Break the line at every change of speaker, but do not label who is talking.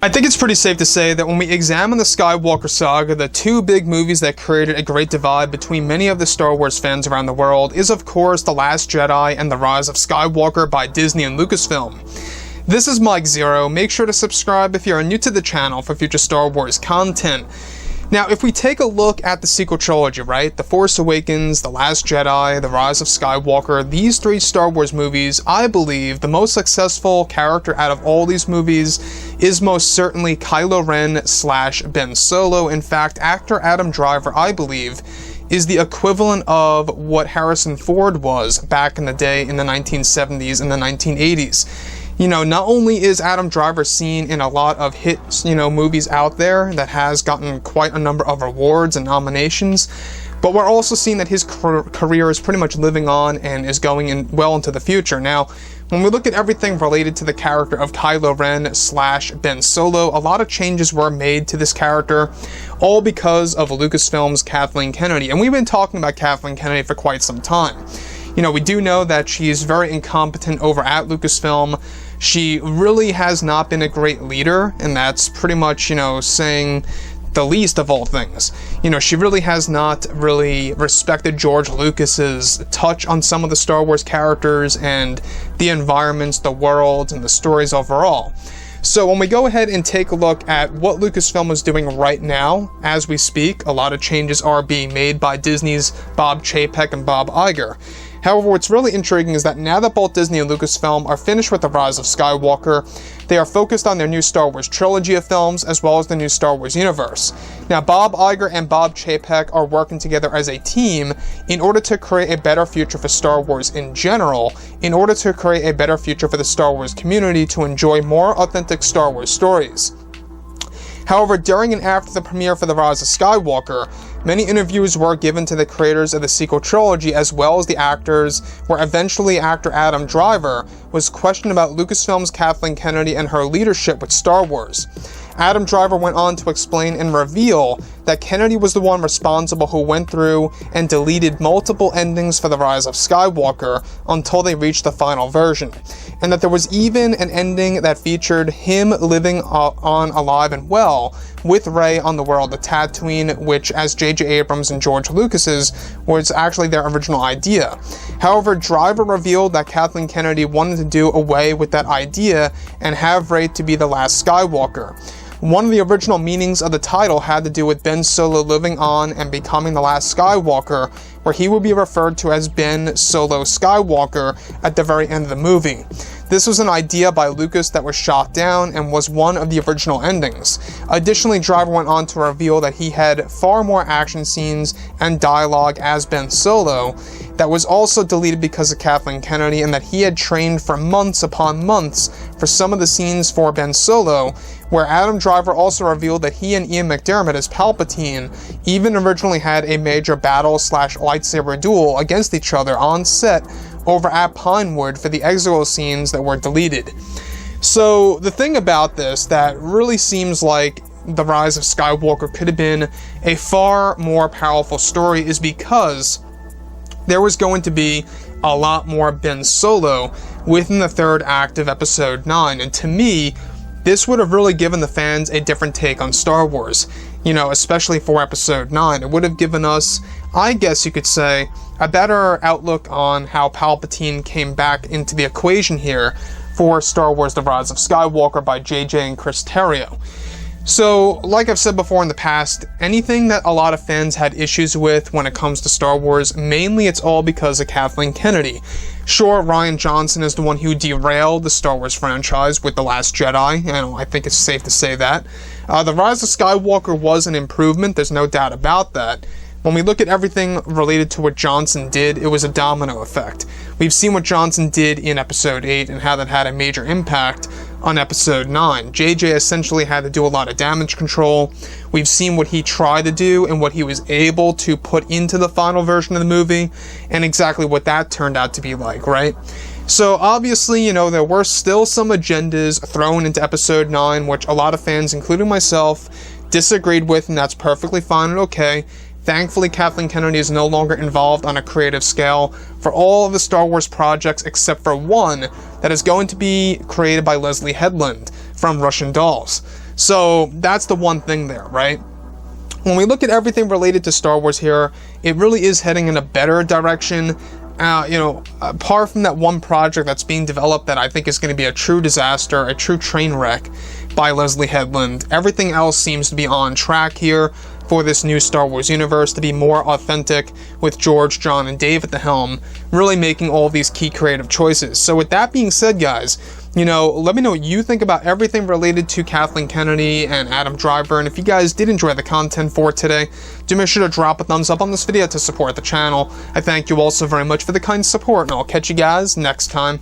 I think it's pretty safe to say that when we examine the Skywalker saga, the two big movies that created a great divide between many of the Star Wars fans around the world is of course The Last Jedi and The Rise of Skywalker by Disney and Lucasfilm. This is Mike Zero. Make sure to subscribe if you are new to the channel for future Star Wars content. Now, if we take a look at the sequel trilogy, right? The Force Awakens, The Last Jedi, The Rise of Skywalker, these three Star Wars movies, I believe the most successful character out of all these movies is most certainly Kylo Ren / Ben Solo. In fact, actor Adam Driver, I believe, is the equivalent of what Harrison Ford was back in the day in the 1970s and the 1980s. You know, not only is Adam Driver seen in a lot of hit, movies out there that has gotten quite a number of awards and nominations, but we're also seeing that his career is pretty much living on and is going well into the future. Now, when we look at everything related to the character of Kylo Ren / Ben Solo, a lot of changes were made to this character, all because of Lucasfilm's Kathleen Kennedy. And we've been talking about Kathleen Kennedy for quite some time. You know, we do know that she's very incompetent over at Lucasfilm. She really has not been a great leader, and that's pretty much, saying the least of all things. She really has not really respected George Lucas's touch on some of the Star Wars characters and the environments, the worlds, and the stories overall. So when we go ahead and take a look at what Lucasfilm is doing right now, as we speak, a lot of changes are being made by Disney's Bob Chapek and Bob Iger. However, what's really intriguing is that now that both Disney and Lucasfilm are finished with The Rise of Skywalker, they are focused on their new Star Wars trilogy of films as well as the new Star Wars universe. Now, Bob Iger and Bob Chapek are working together as a team in order to create a better future for Star Wars in general, in order to create a better future for the Star Wars community to enjoy more authentic Star Wars stories. However, during and after the premiere for The Rise of Skywalker, many interviews were given to the creators of the sequel trilogy as well as the actors, where eventually actor Adam Driver was questioned about Lucasfilm's Kathleen Kennedy and her leadership with Star Wars. Adam Driver went on to explain and reveal that Kennedy was the one responsible who went through and deleted multiple endings for The Rise of Skywalker until they reached the final version, and that there was even an ending that featured him living on alive and well with Rey on the world of Tatooine, which, as J.J. Abrams and George Lucas's, was actually their original idea. However, Driver revealed that Kathleen Kennedy wanted to do away with that idea and have Rey to be the last Skywalker. One of the original meanings of the title had to do with Ben Solo living on and becoming the last Skywalker, where he would be referred to as Ben Solo Skywalker at the very end of the movie. This was an idea by Lucas that was shot down and was one of the original endings. Additionally, Driver went on to reveal that he had far more action scenes and dialogue as Ben Solo that was also deleted because of Kathleen Kennedy, and that he had trained for months upon months for some of the scenes for Ben Solo, where Adam Driver also revealed that he and Ian McDiarmid as Palpatine even originally had a major battle / lightsaber duel against each other on set over at Pinewood for the Exegol scenes that were deleted. So the thing about this that really seems like The Rise of Skywalker could have been a far more powerful story is because there was going to be a lot more Ben Solo within the third act of Episode 9, and to me, this would have really given the fans a different take on Star Wars, especially for Episode 9. It would have given us, I guess you could say, a better outlook on how Palpatine came back into the equation here for Star Wars The Rise of Skywalker by JJ and Chris Terrio. So, like I've said before in the past, anything that a lot of fans had issues with when it comes to Star Wars, mainly it's all because of Kathleen Kennedy. Sure, Rian Johnson is the one who derailed the Star Wars franchise with The Last Jedi, and I think it's safe to say that. The Rise of Skywalker was an improvement, there's no doubt about that. When we look at everything related to what Johnson did, it was a domino effect. We've seen what Johnson did in Episode 8 and how that had a major impact on Episode 9. JJ essentially had to do a lot of damage control. We've seen what he tried to do and what he was able to put into the final version of the movie, and exactly what that turned out to be like, right? So obviously, there were still some agendas thrown into Episode 9, which a lot of fans, including myself, disagreed with, and that's perfectly fine and okay. Thankfully, Kathleen Kennedy is no longer involved on a creative scale for all of the Star Wars projects except for one that is going to be created by Leslye Headland from Russian Dolls. So that's the one thing there, right? When we look at everything related to Star Wars here, it really is heading in a better direction. Apart from that one project that's being developed that I think is going to be a true disaster, a true train wreck by Leslye Headland, everything else seems to be on track here for this new Star Wars universe to be more authentic, with George, John, and Dave at the helm, really making all these key creative choices. So with that being said, guys, let me know what you think about everything related to Kathleen Kennedy and Adam Driver, and if you guys did enjoy the content for today, do make sure to drop a thumbs up on this video to support the channel. I thank you all so very much for the kind support, and I'll catch you guys next time.